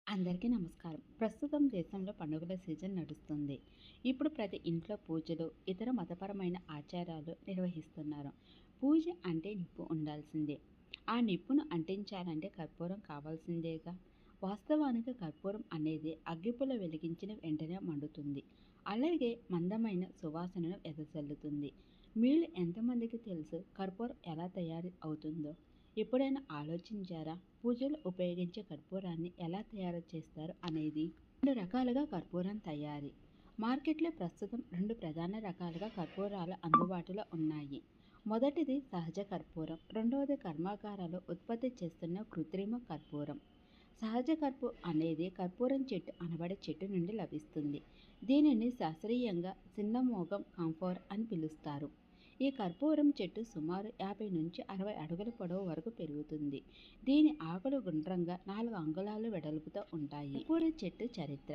అందరికీ నమస్కారం. ప్రస్తుతం దేశంలో పండుగల సీజన్ నడుస్తుంది. ఇప్పుడు ప్రతి ఇంట్లో పూజలు, ఇతర మతపరమైన ఆచారాలు నిర్వహిస్తున్నారు. పూజ అంటే నిప్పు ఉండాల్సిందే. ఆ నిప్పును అంటించాలంటే కర్పూరం కావాల్సిందేగా. వాస్తవానికి కర్పూరం అనేది అగ్గిపుల్ల వెలిగించిన వెంటనే మండుతుంది. అలాగే మందమైన సువాసనను వెదజల్లుతుంది. మీలో ఎంతమందికి తెలుసు కర్పూరం ఎలా తయారు అవుతుందో? ఎప్పుడైనా ఆలోచించారా? పూజలో ఉపయోగించే కర్పూరాన్ని ఎలా తయారు చేస్తారు అనేది? రెండు రకాలుగా కర్పూరం తయారీ. మార్కెట్లో ప్రస్తుతం రెండు ప్రధాన రకాలుగా కర్పూరాలు అందుబాటులో ఉన్నాయి. మొదటిది సహజ కర్పూరం, రెండవది కర్మాగారాలు ఉత్పత్తి చేస్తున్న కృత్రిమ కర్పూరం. సహజ కర్పూరం అనేది కర్పూరం చెట్టు అనబడే చెట్టు నుండి లభిస్తుంది. దీనిని శాస్త్రీయంగా సిన్నమోగం కంఫోర్ అని పిలుస్తారు. ఈ కర్పూరం చెట్టు సుమారు 50 నుంచి 60 అడుగుల పొడవు వరకు పెరుగుతుంది. దీని ఆకులు గుండ్రంగా 4 అంగుళాల వెడల్పుతో ఉంటాయి. కర్పూరం చెట్టు చరిత్ర.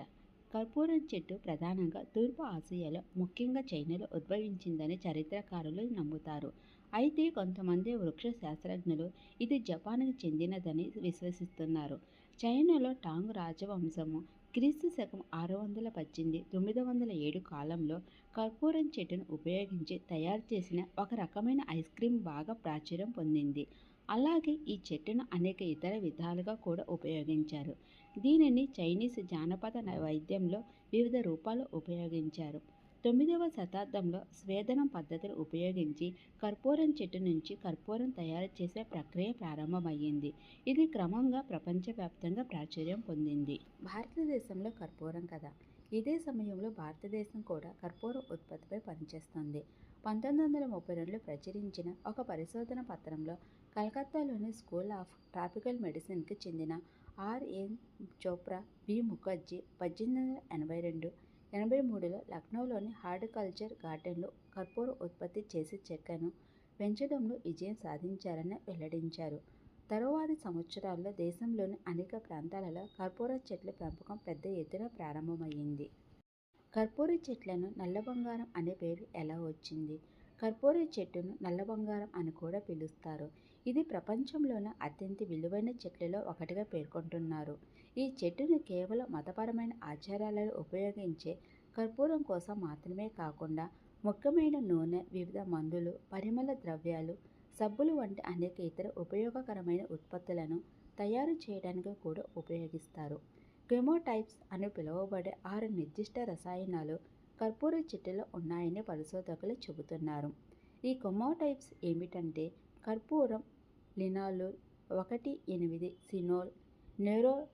కర్పూరం చెట్టు ప్రధానంగా తూర్పు ఆసియాలో, ముఖ్యంగా చైనాలో ఉద్భవించిందని చరిత్రకారులు నమ్ముతారు. అయితే కొంతమంది వృక్ష శాస్త్రజ్ఞులు ఇది జపాన్కు చెందినదని విశ్వసిస్తున్నారు. చైనాలో టాంగ్ రాజవంశము క్రీస్తు శకం 618 907 కాలంలో కర్పూరం చెట్టును ఉపయోగించి తయారు చేసిన ఒక రకమైన ఐస్ క్రీం బాగా ప్రాచుర్యం పొందింది. అలాగే ఈ చెట్టును అనేక ఇతర విధాలుగా కూడా ఉపయోగించారు. దీనిని చైనీస్ జానపద వైద్యంలో వివిధ రూపాల్లో ఉపయోగించారు. 9వ శతాబ్దంలో స్వేదనం పద్ధతిని ఉపయోగించి కర్పూరం చెట్టు నుంచి కర్పూరం తయారు చేసే ప్రక్రియ ప్రారంభమయ్యింది. ఇది క్రమంగా ప్రపంచవ్యాప్తంగా ప్రాచుర్యం పొందింది. భారతదేశంలో కర్పూరం కథ. ఇదే సమయంలో భారతదేశం కూడా కర్పూరం ఉత్పత్తిపై పనిచేస్తుంది. 1932లో ప్రచురించిన ఒక పరిశోధన పత్రంలో కలకత్తాలోని స్కూల్ ఆఫ్ ట్రాపికల్ మెడిసిన్కి చెందిన ఆర్.ఎన్. చోప్రా, బి. ముఖర్జీ 1882-83లో లక్నోలోని హార్టికల్చర్ గార్డెన్లో కర్పూరం ఉత్పత్తి చేసి చెక్కను పెంచడంలో విజయం సాధించారని వెల్లడించారు. తరువాతి సంవత్సరాల్లో దేశంలోని అనేక ప్రాంతాలలో కర్పూర చెట్ల పెంపకం పెద్ద ఎత్తున ప్రారంభమైంది. కర్పూర చెట్లను నల్ల బంగారం అనే పేరు ఎలా వచ్చింది? కర్పూర చెట్టును నల్ల బంగారం అని కూడా పిలుస్తారు. ఇది ప్రపంచంలోనే అత్యంత విలువైన చెట్లలో ఒకటిగా పేర్కొంటున్నారు. ఈ చెట్టును కేవలం మతపరమైన ఆచారాలలో ఉపయోగించే కర్పూరం కోసం మాత్రమే కాకుండా ముఖ్యమైన నూనె, వివిధ మందులు, పరిమళ ద్రవ్యాలు, సబ్బులు వంటి అనేక ఇతర ఉపయోగకరమైన ఉత్పత్తులను తయారు చేయడానికి కూడా ఉపయోగిస్తారు. కెమోటైప్స్ అని పిలువబడే 6 నిర్దిష్ట రసాయనాలు కర్పూర చెట్టులో ఉన్నాయని పరిశోధకులు చెబుతున్నారు. ఈ కెమోటైప్స్ ఏమిటంటే కర్పూరం, లినాలోల్, 1,8 సినోల్, నెరోలిడోల్,